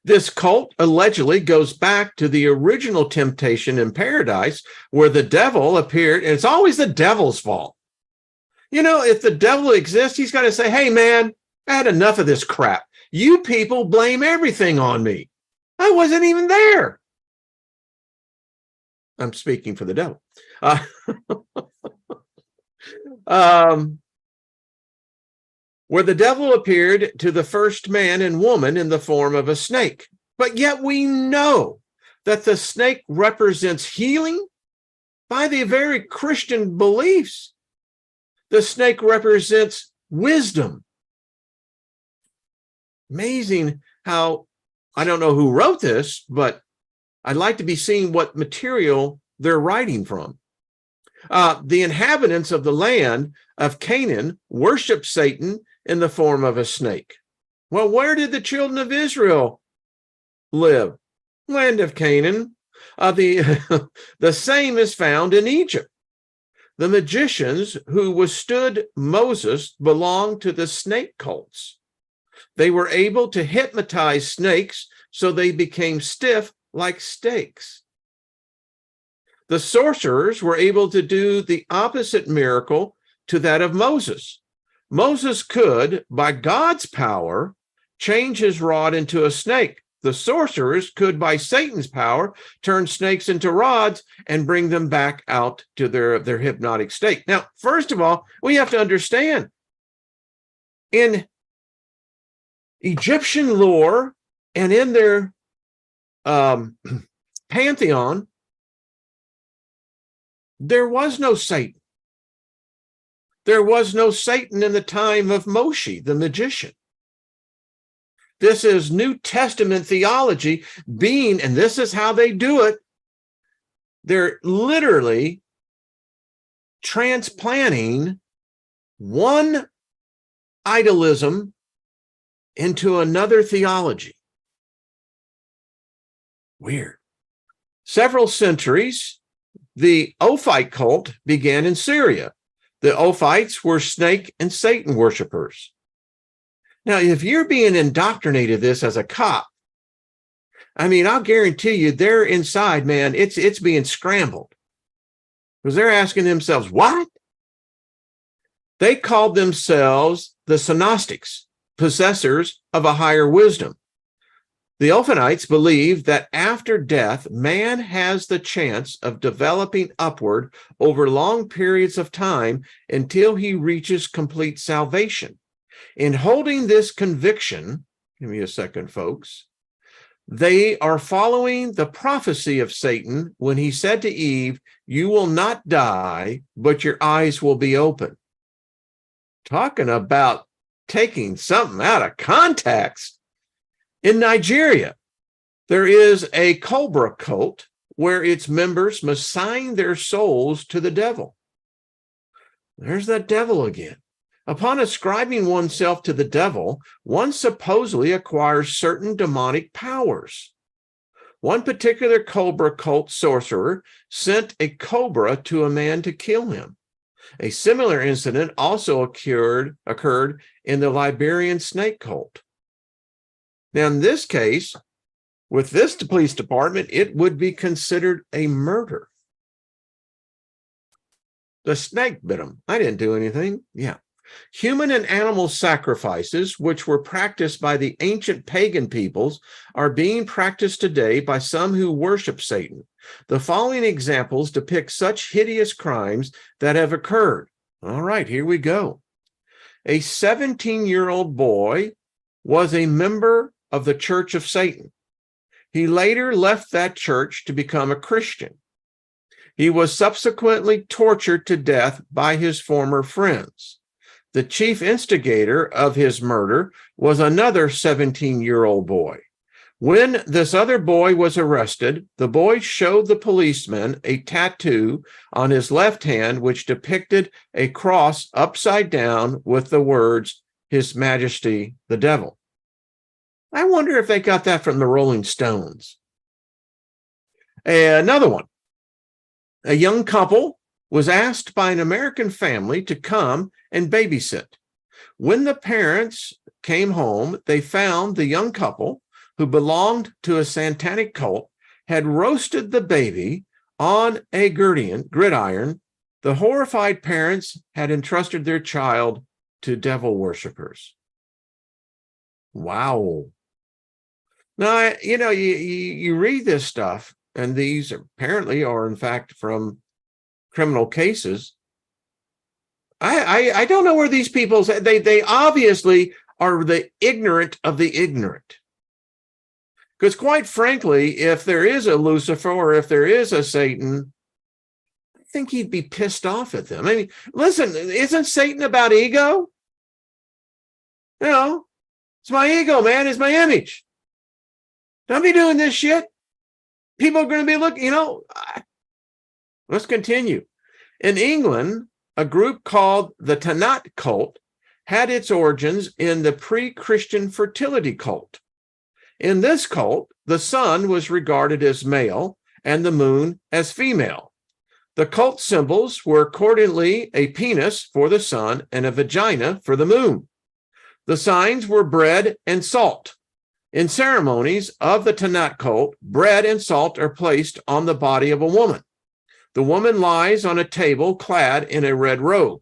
This cult allegedly goes back to the original temptation in paradise, where the devil appeared, and it's always the devil's fault. If the devil exists, he's got to say, hey, man, I had enough of this crap. You people blame everything on me. I wasn't even there. I'm speaking for the devil. Where the devil appeared to the first man and woman in the form of a snake. But yet we know that the snake represents healing by the very Christian beliefs. The snake represents wisdom. Amazing how, I don't know who wrote this, but I'd like to be seeing what material they're writing from. The inhabitants of the land of Canaan worship Satan in the form of a snake. Well, where did the children of Israel live? Land of Canaan. The same is found in Egypt. The magicians who withstood Moses belonged to the snake cults. They were able to hypnotize snakes so they became stiff like stakes. The sorcerers were able to do the opposite miracle to that of Moses. Moses could, by God's power, change his rod into a snake. The sorcerers could, by Satan's power, turn snakes into rods and bring them back out to their hypnotic state. Now, first of all, we have to understand, in Egyptian lore and in their pantheon, there was no Satan. There was no Satan in the time of Moshe, the magician. This is New Testament theology and this is how they do it. They're literally transplanting one idolism into another theology. Weird. Several centuries, the Ophite cult began in Syria. The Ophites were snake and Satan worshipers. Now, if you're being indoctrinated this as a cop, I mean, I'll guarantee you they're inside, man, it's being scrambled. Because they're asking themselves, what? They called themselves the Gnostics, possessors of a higher wisdom. The Ophanites believed that after death, man has the chance of developing upward over long periods of time until he reaches complete salvation. In holding this conviction, give me a second, folks, they are following the prophecy of Satan when he said to Eve, "You will not die, but your eyes will be open." Talking about taking something out of context. In Nigeria, there is a Cobra cult where its members must sign their souls to the devil. There's that devil again. Upon ascribing oneself to the devil, one supposedly acquires certain demonic powers. One particular Cobra cult sorcerer sent a cobra to a man to kill him. A similar incident also occurred in the Liberian snake cult. Now, in this case, with this police department, it would be considered a murder. The snake bit him. I didn't do anything. Yeah. Human and animal sacrifices, which were practiced by the ancient pagan peoples, are being practiced today by some who worship Satan. The following examples depict such hideous crimes that have occurred. All right, here we go. A 17-year-old boy was a member of the Church of Satan. He later left that church to become a Christian. He was subsequently tortured to death by his former friends. The chief instigator of his murder was another 17-year-old boy. When this other boy was arrested, the boy showed the policeman a tattoo on his left hand, which depicted a cross upside down with the words, "His Majesty the Devil." I wonder if they got that from the Rolling Stones. Another one. A young couple was asked by an American family to come and babysit. When the parents came home, they found the young couple, who belonged to a satanic cult, had roasted the baby on a gridiron. The horrified parents had entrusted their child to devil worshipers. Wow. Now, you read this stuff, and these apparently are, in fact, from criminal cases. I don't know where these people, they obviously are the ignorant of the ignorant. Because quite frankly, if there is a Lucifer or if there is a Satan, I think he'd be pissed off at them. I mean, listen, isn't Satan about ego? You know, it's my ego, man. It's my image. Don't be doing this shit. People are going to be looking, Let's continue. In England, a group called the Tanat cult had its origins in the pre-Christian fertility cult. In this cult, the sun was regarded as male and the moon as female. The cult symbols were accordingly a penis for the sun and a vagina for the moon. The signs were bread and salt. In ceremonies of the Tanat cult, bread and salt are placed on the body of a woman. The woman lies on a table clad in a red robe.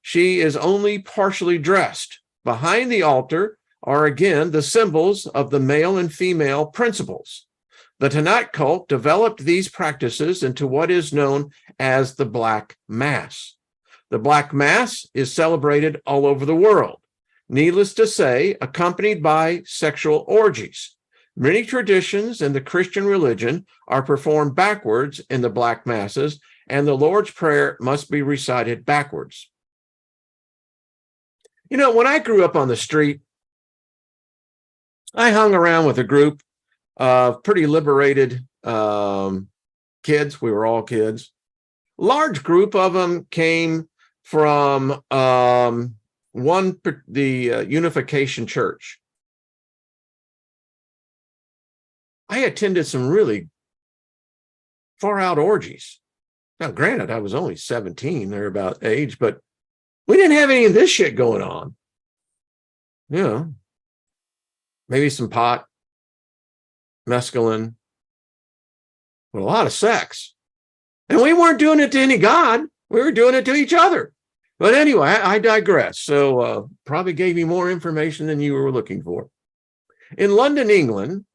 She is only partially dressed. Behind the altar are again the symbols of the male and female principles. The Tanat cult developed these practices into what is known as the Black Mass. The Black Mass is celebrated all over the world. Needless to say, accompanied by sexual orgies. Many traditions in the Christian religion are performed backwards in the Black Masses, and the Lord's Prayer must be recited backwards. When I grew up on the street, I hung around with a group of pretty liberated kids. We were all kids. A large group of them came from the Unification Church. I attended some really far out orgies. Now, granted, I was only 17, they're about age, but we didn't have any of this shit going on. Maybe some pot, mescaline, but a lot of sex. And we weren't doing it to any god. We were doing it to each other. But anyway, I digress. So probably gave you more information than you were looking for. In London, England,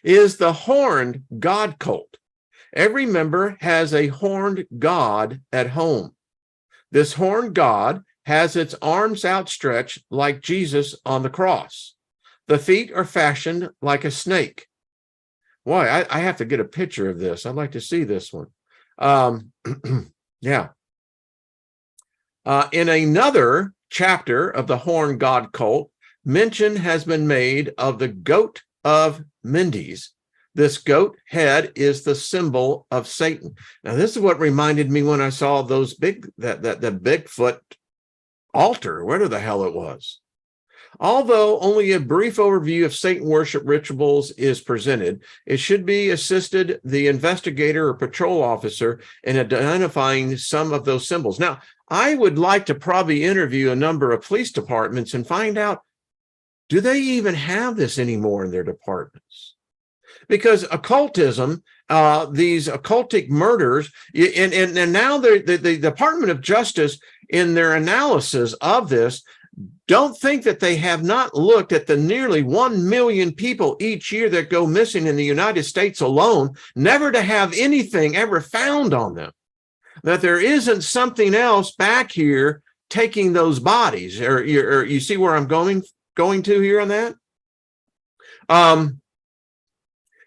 is the horned god cult. Every member has a horned god at home. This horned god has its arms outstretched like Jesus on the cross. The feet are fashioned like a snake. Boy, I have to get a picture of this. I'd like to see this one. Yeah. In another chapter of the horned god cult, mention has been made of the goat of Mendes. This goat head is the symbol of Satan. Now, this is what reminded me when I saw those the Bigfoot altar, whatever the hell it was. Although only a brief overview of Satan worship rituals is presented, it should be assisted the investigator or patrol officer in identifying some of those symbols. Now, I would like to probably interview a number of police departments and find out, do they even have this anymore in their departments? Because occultism, these occultic murders, and now the Department of Justice, in their analysis of this, don't think that they have not looked at the nearly 1 million people each year that go missing in the United States alone, never to have anything ever found on them. That there isn't something else back here taking those bodies. Or you see where I'm going to here on that?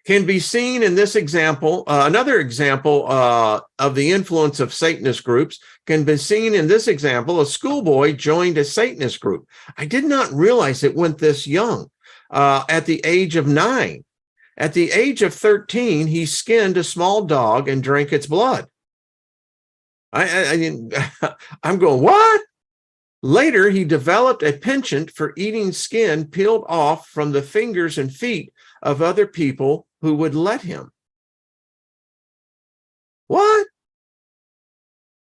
Can be seen in this example. Another example of the influence of Satanist groups can be seen in this example. A schoolboy joined a Satanist group. I did not realize it went this young. At the age of 9. At the age of 13, he skinned a small dog and drank its blood. I'm going, what? Later, he developed a penchant for eating skin peeled off from the fingers and feet of other people who would let him. What?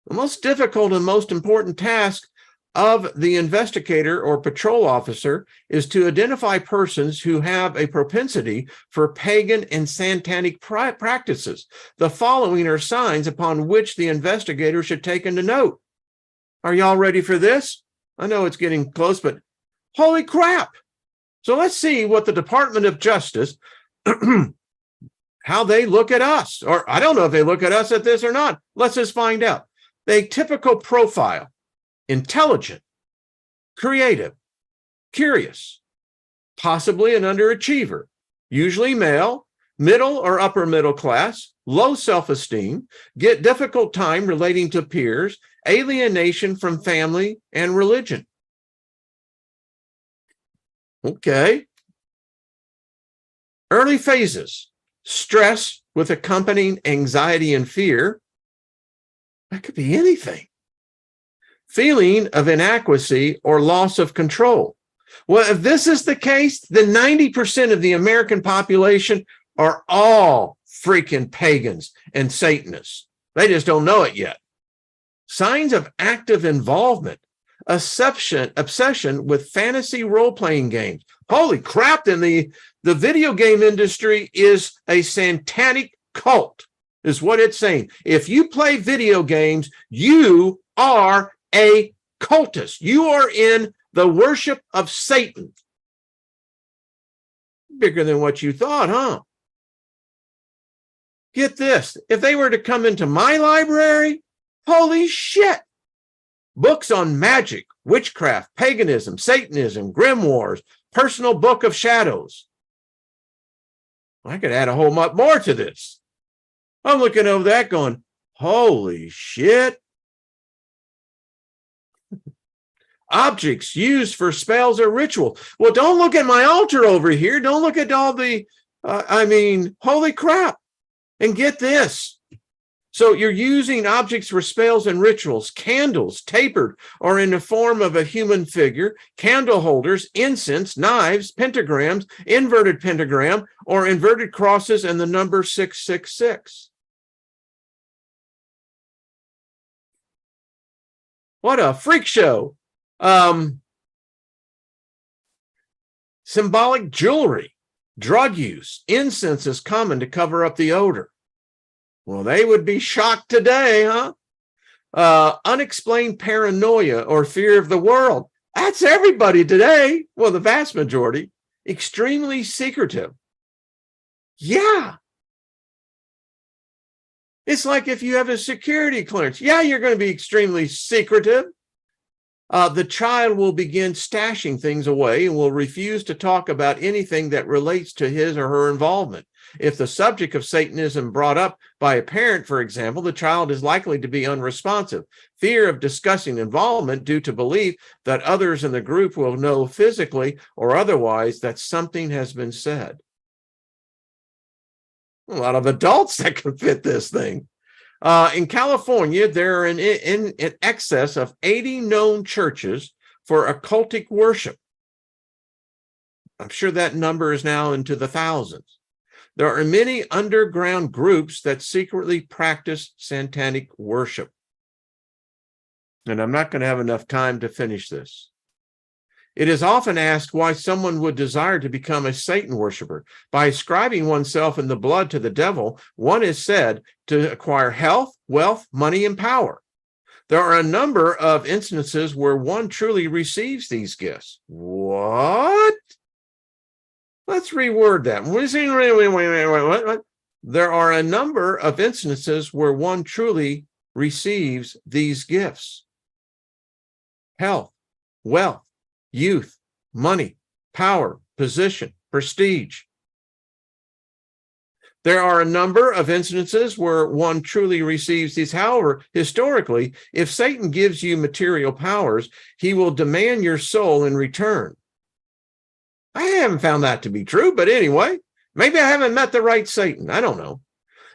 The most difficult and most important task of the investigator or patrol officer is to identify persons who have a propensity for pagan and satanic practices. The following are signs upon which the investigator should take into note. Are y'all ready for this? I know it's getting close, but holy crap. So let's see what the Department of Justice, how they look at us. Or I don't know if they look at us at this or not. Let's just find out. A typical profile: intelligent, creative, curious, possibly an underachiever, usually male, middle or upper middle class, low self-esteem, get difficult time relating to peers, alienation from family and religion. Okay. Early phases, stress with accompanying anxiety and fear. That could be anything. Feeling of inadequacy or loss of control. Well, if this is the case, then 90% of the American population are all freaking pagans and Satanists. They just don't know it yet. Signs of active involvement, obsession with fantasy role-playing games. Holy crap, then the video game industry is a satanic cult, is what it's saying. If you play video games, you are a cultist. You are in the worship of Satan. Bigger than what you thought, huh? Get this. If they were to come into my library, holy shit. Books on magic, witchcraft, paganism, Satanism, grimoires, personal book of shadows. I could add a whole lot more to this. I'm looking over that going, holy shit. Objects used for spells or ritual. Well, don't look at my altar over here. Don't look at all the, holy crap. And get this. So you're using objects for spells and rituals, candles, tapered or in the form of a human figure, candle holders, incense, knives, pentagrams, inverted pentagram, or inverted crosses and the number 666. What a freak show. Symbolic jewelry, drug use, incense is common to cover up the odor. Well, they would be shocked today, huh? Unexplained paranoia or fear of the world. That's everybody today. Well, the vast majority. Extremely secretive. Yeah. It's like if you have a security clearance. Yeah, you're going to be extremely secretive. The child will begin stashing things away and will refuse to talk about anything that relates to his or her involvement. If the subject of Satanism brought up by a parent, for example, the child is likely to be unresponsive. Fear of discussing involvement due to belief that others in the group will know physically or otherwise that something has been said. A lot of adults that can fit this thing. In California, there are in excess of 80 known churches for occultic worship. I'm sure that number is now into the thousands. There are many underground groups that secretly practice satanic worship. And I'm not going to have enough time to finish this. It is often asked why someone would desire to become a Satan worshiper. By ascribing oneself in the blood to the devil, one is said to acquire health, wealth, money, and power. There are a number of instances where one truly receives these gifts. What? Let's reword that. Wait. There are a number of instances where one truly receives these gifts. Health, wealth, youth, money, power, position, prestige. There are a number of instances where one truly receives these. However, historically, if Satan gives you material powers, he will demand your soul in return. I haven't found that to be true, but anyway, maybe I haven't met the right Satan. I don't know.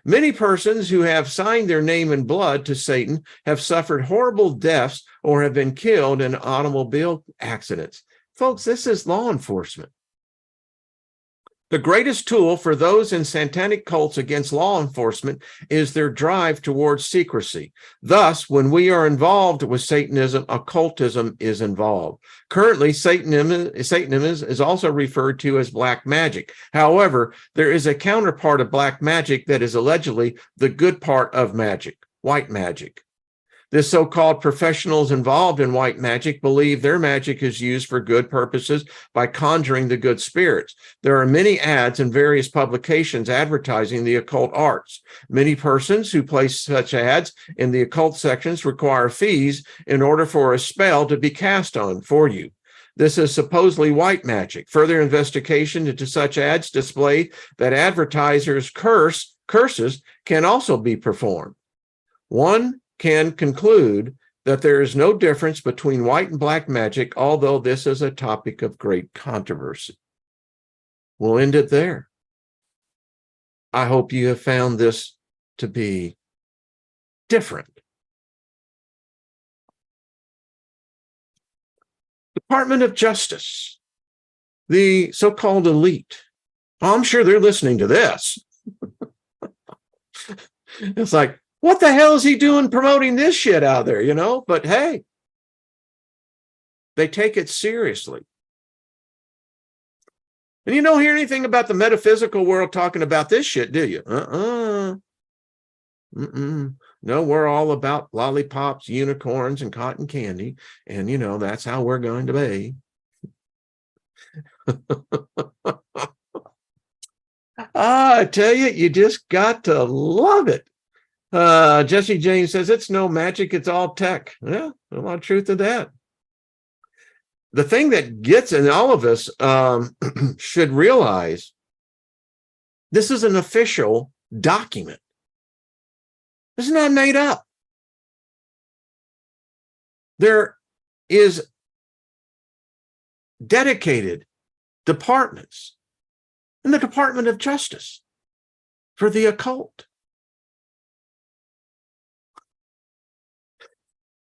Many persons who have signed their name in blood to Satan have suffered horrible deaths or have been killed in automobile accidents. Folks, this is law enforcement. The greatest tool for those in satanic cults against law enforcement is their drive towards secrecy. Thus, when we are involved with Satanism, occultism is involved. Currently, Satanism is also referred to as black magic. However, there is a counterpart of black magic that is allegedly the good part of magic, white magic. The so-called professionals involved in white magic believe their magic is used for good purposes by conjuring the good spirits. There are many ads in various publications advertising the occult arts. Many persons who place such ads in the occult sections require fees in order for a spell to be cast on for you. This is supposedly white magic. Further investigation into such ads display that advertisers' curses can also be performed. One can conclude that there is no difference between white and black magic, although this is a topic of great controversy. We'll end it there. I hope you have found this to be different. Department of Justice, the so-called elite. Oh, I'm sure they're listening to this. It's like, what the hell is he doing promoting this shit out there, you know? But hey, they take it seriously. And you don't hear anything about the metaphysical world talking about this shit, do you? No, we're all about lollipops, unicorns, and cotton candy. And, you know, that's how we're going to be. I tell you, you just got to love it. Jesse James says, it's no magic, it's all tech. Yeah, a lot of truth to that. The thing that gets in all of us should realize this is an official document. This is not made up. There is dedicated departments in the Department of Justice for the occult.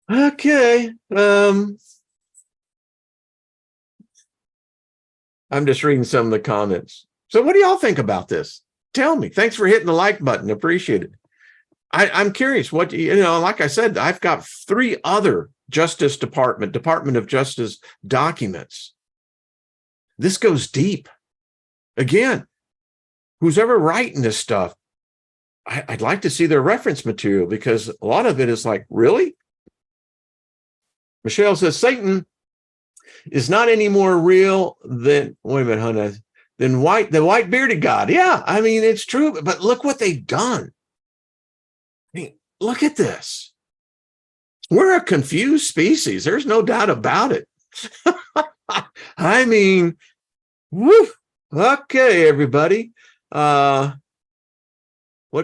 Okay. I'm just reading some of the comments. So what do y'all think about this? Tell me. Thanks for hitting the like button. Appreciate it. I'm curious what, like I said, I've got 3 other Department of Justice documents. This goes deep. Again, who's ever writing this stuff, I'd like to see their reference material, because a lot of it is like, really? Michelle says, Satan is not any more real than, wait a minute, honey, than the white bearded God. Yeah, I mean, it's true, but look what they've done. I mean, look at this. We're a confused species. There's no doubt about it. I mean, woo. Okay, everybody. What,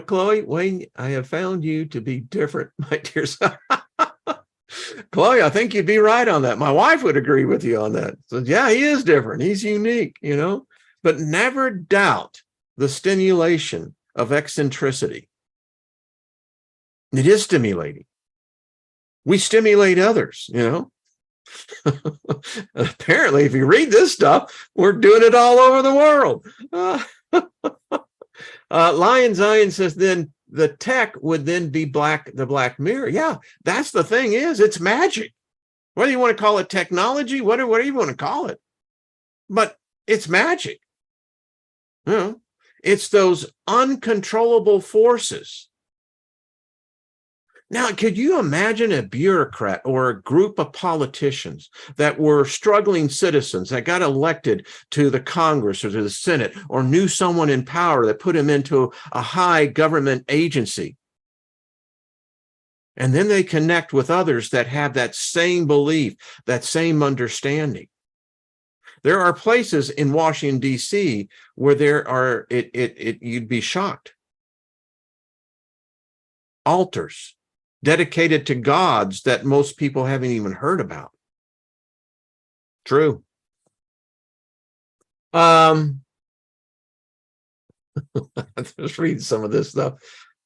Chloe? Wayne, I have found you to be different, my dear son. Chloe, I think you'd be right on that. My wife would agree with you on that. So yeah, he is different. He's unique, but never doubt the stimulation of eccentricity. It is stimulating. We stimulate others, Apparently, if you read this stuff, we're doing it all over the world. Lion Zion says, then the tech would then be the black mirror. Yeah, that's the thing is, it's magic. Whether you want to call it technology, whatever you want to call it. But it's magic. It's those uncontrollable forces. Now, could you imagine a bureaucrat or a group of politicians that were struggling citizens that got elected to the Congress or to the Senate, or knew someone in power that put him into a high government agency? And then they connect with others that have that same belief, that same understanding. There are places in Washington, D.C. where you'd be shocked. Altars dedicated to gods that most people haven't even heard about. True. Just read some of this stuff.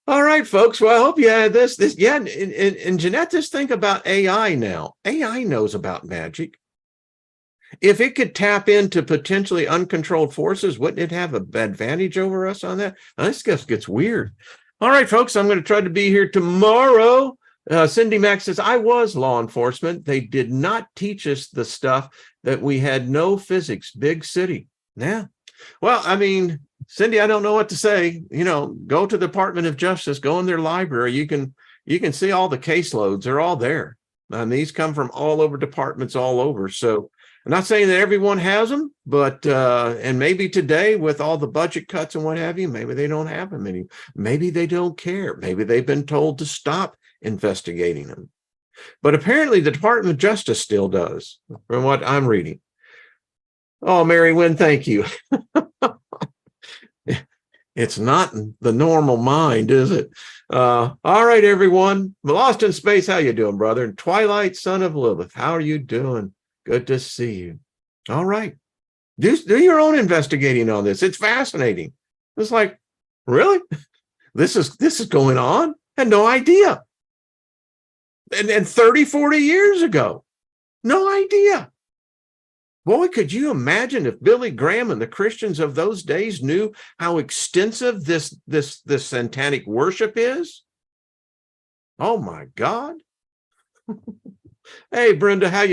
All right, folks. Well, I hope you had this. Yeah, and Jeanette, just think about AI now. AI knows about magic. If it could tap into potentially uncontrolled forces, wouldn't it have an advantage over us on that? Now, this stuff gets weird. All right, folks, I'm going to try to be here tomorrow. Cindy Mack says, I was law enforcement. They did not teach us the stuff that we had no physics, big city. Yeah. Well, I mean, Cindy, I don't know what to say. Go to the Department of Justice, go in their library. You can see all the caseloads. They're all there. And these come from all over departments all over. So I'm not saying that everyone has them, but and maybe today with all the budget cuts and what have you, maybe they don't have them any. Maybe they don't care. Maybe they've been told to stop investigating them. But apparently the Department of Justice still does, from what I'm reading. Oh, Mary Wynn, thank you. It's not the normal mind, is it? All right, everyone. Lost in Space, how you doing, brother? And Twilight, son of Lilith, how are you doing? Good to see you. All right. Do your own investigating on this. It's fascinating. It's like, really? This is going on? I had no idea. And 30, 40 years ago. No idea. Boy, could you imagine if Billy Graham and the Christians of those days knew how extensive this satanic worship is? Oh my God. Hey, Brenda, how you